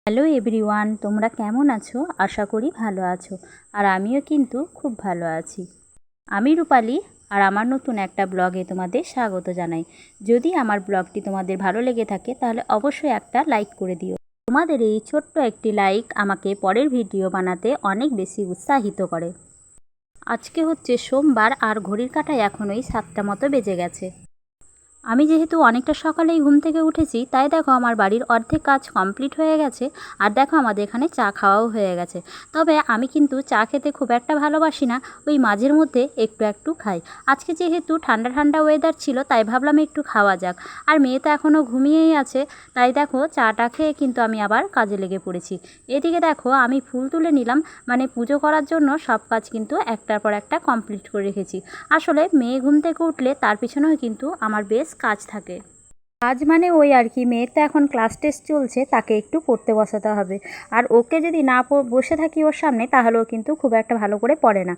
Hello everyone, তোমরা কেমন আছো? আশা করি ভালো আছো। আর আমিও কিন্তু খুব ভালো আছি। আমি রূপালি, আর আমার নতুন একটা ব্লগে তোমাদের স্বাগত জানাই। যদি আমার ব্লগটি তোমাদের ভালো লেগে থাকে তাহলে অবশ্যই একটা লাইক করে দিও। তোমাদের এই ছোট্ট একটি লাইক আমাকে পরের ভিডিও বানাতে অনেক বেশি উৎসাহিত করে। আজকে হচ্ছে সোমবার, আর ঘড়ির কাঁটায় এখন ওই 7টা মতো বেজে গেছে। আমি যেহেতু অনেকটা সকালেই ঘুম থেকে উঠেছি, তাই দেখো আমার বাড়ির অর্ধেক কাজ কমপ্লিট হয়ে গেছে। আর দেখো আমাদের এখানে চা খাওয়াও হয়ে গেছে। তবে আমি কিন্তু চা খেতে খুব একটা ভালোবাসি না, ওই মাঝের মধ্যে একটু একটু খাই। আজকে যেহেতু ঠান্ডা ঠান্ডা ওয়েদার ছিল, তাই ভাবলাম একটু খাওয়া যাক। আর মেয়ে তো এখনও ঘুমিয়েই আছে, তাই দেখো চাটা খেয়ে কিন্তু আমি আবার কাজে লেগে পড়েছি। এদিকে দেখো আমি ফুল তুলে নিলাম, মানে পুজো করার জন্য সব কাজ কিন্তু একটার পর একটা কমপ্লিট করে রেখেছি। আসলে মেয়ে ঘুম থেকে উঠলে তার পিছনেও কিন্তু আমার বেশ কাজ থাকে। কাজ মানে ওই আর কি, মেয়ের তো এখন ক্লাস টেস্ট চলছে, তাকে একটু পড়তে বসাতে হবে। আর ওকে যদি না বসে থাকি ওর সামনে, তাহলেও কিন্তু খুব একটা ভালো করে পড়ে না।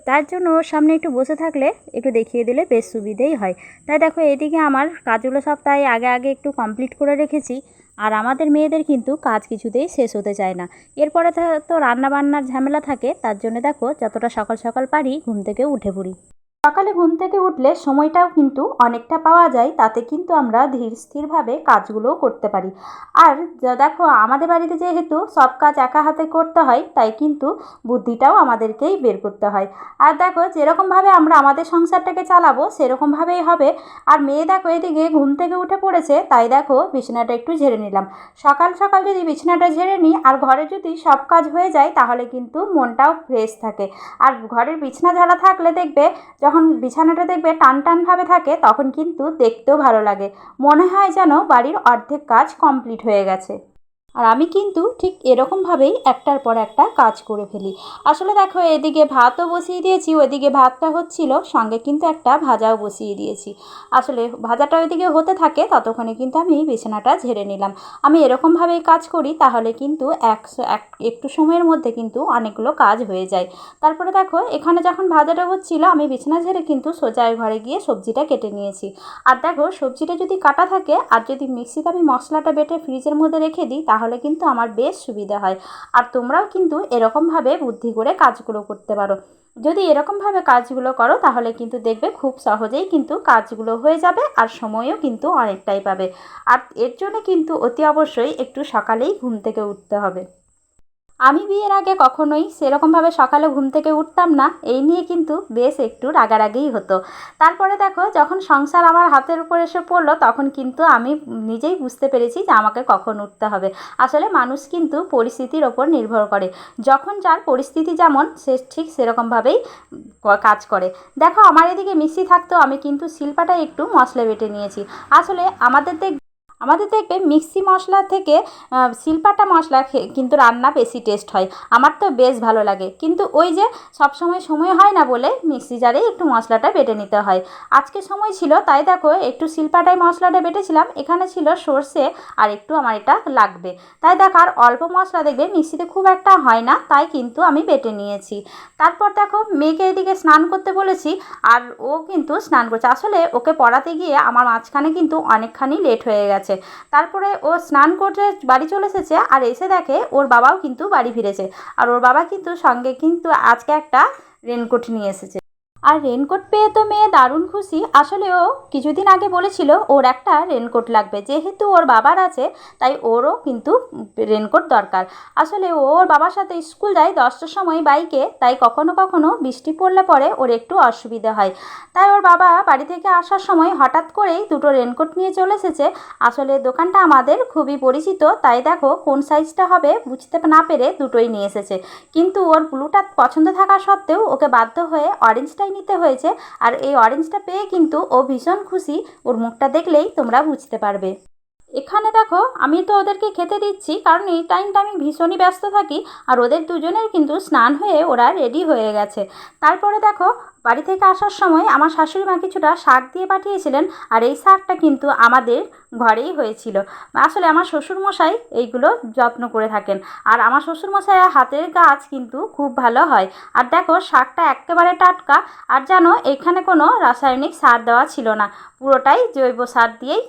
তার জন্য ওর সামনে একটু বসে থাকলে একটু দেখিয়ে দিলে বেশ সুবিধেই হয়। তাই দেখো এদিকে আমার কাজগুলো সব তাই আগে আগে একটু কমপ্লিট করে রেখেছি। আর আমাদের মেয়েদের কিন্তু কাজ কিছুতেই শেষ হতে চায় না। এরপরে তো রান্নাবান্নার ঝামেলা থাকে, তার জন্য দেখো যতটা সকাল সকাল পারি ঘুম থেকে উঠে পড়ি। সকালে ঘুম থেকে উঠলে সময়টাও কিন্তু অনেকটা পাওয়া যায়, তাতে কিন্তু আমরা ধীর স্থিরভাবে কাজগুলোও করতে পারি। আর দেখো আমাদের বাড়িতে যেহেতু সব কাজ একা হাতে করতে হয়, তাই কিন্তু বুদ্ধিটাও আমাদেরকেই বের করতে হয়। আর দেখো যেরকমভাবে আমরা আমাদের সংসারটাকে চালাবো সেরকমভাবেই হবে। আর মেয়ে দেখো এদিকে ঘুম থেকে উঠে পড়েছে, তাই দেখো বিছানাটা একটু ঝেড়ে নিলাম। সকাল সকাল যদি বিছানাটা ঝেড়ে নিই আর ঘরে যদি সব কাজ হয়ে যায়, তাহলে কিন্তু মনটাও ফ্রেশ থাকে। আর ঘরের বিছানা ঝাড়া থাকলে দেখবে যখন বিছানাটা দেখবে টান টানভাবে থাকে, তখন কিন্তু দেখতেও ভালো লাগে, মনে হয় যেন বাড়ির অর্ধেক কাজ কমপ্লিট হয়ে গেছে। আর আমি কিন্তু ঠিক এরকমভাবেই একটার পর একটা কাজ করে ফেলি। আসলে দেখো এদিকে ভাতও বসিয়ে দিয়েছি, ওইদিকে ভাতটা হচ্ছিল, সঙ্গে কিন্তু একটা ভাজাও বসিয়ে দিয়েছি। আসলে ভাজাটা ওইদিকে হতে থাকে, ততক্ষণে কিন্তু আমি বিছানাটা ঝেড়ে নিলাম। আমি এরকমভাবেই কাজ করি, তাহলে কিন্তু একটু সময়ের মধ্যে কিন্তু অনেকগুলো কাজ হয়ে যায়। তারপরে দেখো এখানে যখন ভাজাটা হচ্ছিল, আমি বিছানা ঝেড়ে কিন্তু সোজা ঘরে গিয়ে সবজিটা কেটে নিয়েছি। আর দেখো সবজিটা যদি কাটা থাকে আর যদি মিক্সিতে আমি মশলাটা বেটে ফ্রিজের মধ্যে রেখে দিই, তাহলে কিন্তু আমার বেশ সুবিধা হয়। আর তোমরাও কিন্তু এরকমভাবে বুদ্ধি করে কাজগুলো করতে পারো। যদি এরকমভাবে কাজগুলো করো, তাহলে কিন্তু দেখবে খুব সহজেই কিন্তু কাজগুলো হয়ে যাবে, আর সময়ও কিন্তু অনেকটাই পাবে। আর এর জন্য কিন্তু অতি অবশ্যই একটু সকালেই ঘুম থেকে উঠতে হবে। আমি বিয়ের আগে কখনোই সেরকমভাবে সকালে ঘুম থেকে উঠতাম না, এই নিয়ে কিন্তু বেশ একটু রাগারাগিই হতো। তারপরে দেখো যখন সংসার আমার হাতের উপর এসে পড়লো, তখন কিন্তু আমি নিজেই বুঝতে পেরেছি যে আমাকে কখন উঠতে হবে। আসলে মানুষ কিন্তু পরিস্থিতির ওপর নির্ভর করে, যখন যার পরিস্থিতি যেমন সে ঠিক সেরকমভাবেই কাজ করে। দেখো আমার এদিকে মিক্সি থাকতেও আমি কিন্তু শিলপাটায় একটু মশলা বেটে নিয়েছি। আসলে আমাদের দেখবে মিক্সি মশলা থেকে শিলপাটা মশলা কিন্তু রান্না বেশি টেস্ট হয়। আমার তো বেশ ভালো লাগে, কিন্তু ওই যে সবসময় সময় হয় না বলে মিক্সি জারেই একটু মশলাটা বেটে নিতে হয়। আজকে সময় ছিল, তাই দেখো একটু শিলপাটায় মশলাটা বেটেছিলাম। এখানে ছিল সর্ষে, আর একটু আমার এটা লাগবে, তাই দেখো আর অল্প মশলা দেখবে মিক্সিতে খুব একটা হয় না, তাই কিন্তু আমি বেটে নিয়েছি। তারপর দেখো মেয়েকে এদিকে স্নান করতে বলেছি, আর ও কিন্তু স্নান করছে। আসলে ওকে পড়াতে গিয়ে আমার মাঝখানে কিন্তু অনেকখানি লেট হয়ে গেছে। তারপরে ও স্নান করতে বাড়ি চলে এসেছে, আর এসে দেখে ওর বাবাও কিন্তু বাড়ি ফিরেছে। আর ওর বাবা কিন্তু সঙ্গে কিন্তু আজকে একটা রেনকোট নিয়ে এসেছে। আর রেনকোট পেয়ে তো মেয়ে দারুণ খুশি। আসলে ও কিছুদিন আগে বলেছিল ওর একটা রেনকোট লাগবে, যেহেতু ওর বাবার আছে তাই ওরও কিন্তু রেনকোট দরকার। আসলে ও ওর বাবার সাথে স্কুল যায় 10টার সময় বাইকে, তাই কখনো কখনো বৃষ্টি পড়লে পরে ওর একটু অসুবিধা হয়। তাই ওর বাবা বাড়ি থেকে আসার সময় হঠাৎ করেই দুটো রেনকোট নিয়ে চলে এসেছে। আসলে দোকানটা আমাদের খুবই পরিচিত, তাই দেখো কোন সাইজটা হবে বুঝতে না পেরে দুটোই নিয়ে এসেছে। কিন্তু ওর ব্লুটা পছন্দ থাকা সত্ত্বেও ওকে বাধ্য হয়ে অরেঞ্জটাই নিতে হয়েছে। আর এই অরেঞ্জটা পেয়ে কিন্তু ও ভীষণ খুশি, ওর মুখটা দেখলেই তোমরা বুঝতে পারবে। এখানে দেখো আমি তো ওদেরকে খেতে দিচ্ছি, কারণ এই টাইমটা আমি ভীষণই ব্যস্ত থাকি। আর ওদের দুজনের কিন্তু স্নান হয়ে ওরা রেডি হয়ে গেছে। তারপরে দেখো বাড়ি থেকে আসার সময় আমার শাশুড়ি মা কিছুটা শাক দিয়ে পাঠিয়েছিলেন, আর এই শাকটা কিন্তু আমাদের ঘরেই হয়েছিল। আসলে আমার শ্বশুরমশাই এইগুলো যত্ন করে থাকেন, আর আমার শ্বশুরমশাইয়ের হাতের গাছ কিন্তু খুব ভালো হয়। আর দেখো শাকটা একেবারে টাটকা, আর জানো এখানে কোনো রাসায়নিক সার দেওয়া ছিল না, পুরোটাই জৈব সার দিয়েই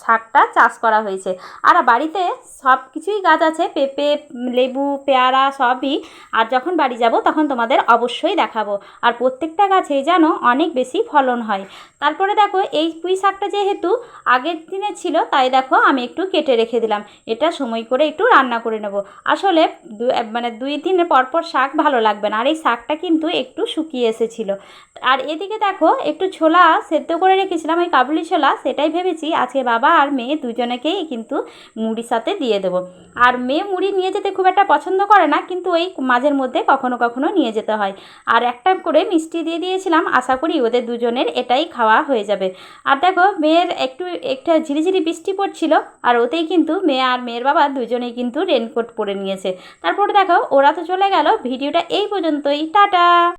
শাকটা চাষ করা হয়েছে। আর বাড়িতে সব কিছুই গাছ আছে, পেঁপে, লেবু, পেয়ারা সবই। আর যখন বাড়ি যাব তখন তোমাদের অবশ্যই দেখাবো। আর প্রত্যেকটা গাছেই যেন অনেক বেশি ফলন হয়। তারপরে দেখো এই পুঁই শাকটা যেহেতু আগের দিনে ছিল, তাই দেখো আমি একটু কেটে রেখে দিলাম, এটা সময় করে একটু রান্না করে নেব। আসলে মানে 2 দিন পর পর শাক ভালো লাগবে না, আর এই শাকটা কিন্তু একটু শুকিয়ে এসেছিলো। আর এদিকে দেখো একটু ছোলা সেদ্ধ করে রেখেছিলাম, ওই কাবুলি ছোলা, সেটাই ভেবেছি আজকে বাবা আর মেয়ে দুজনেকেই কিন্তু মুড়ির সাথে দিয়ে দেবো। আর মেয়ে মুড়ি নিয়ে যেতে খুব একটা পছন্দ করে না, কিন্তু ওই মাঝের মধ্যে কখনো কখনো নিয়ে যেতে হয়। আর একটা করে মিষ্টি দিয়ে দিয়েছিলাম, আশা করি ওদের দুজনের এটাই খাওয়া হয়ে যাবে। আর দেখো মেয়ের একটা ঝিরিঝিরি বৃষ্টি পড়ছিল, আর ওতেই কিন্তু মেয়ে আর মেয়ের বাবা দুজনেই কিন্তু রেনকোট পরে নিয়েছে। তারপর দেখো ওরা তো চলে গেল। ভিডিওটা এই পর্যন্তই, টাটা।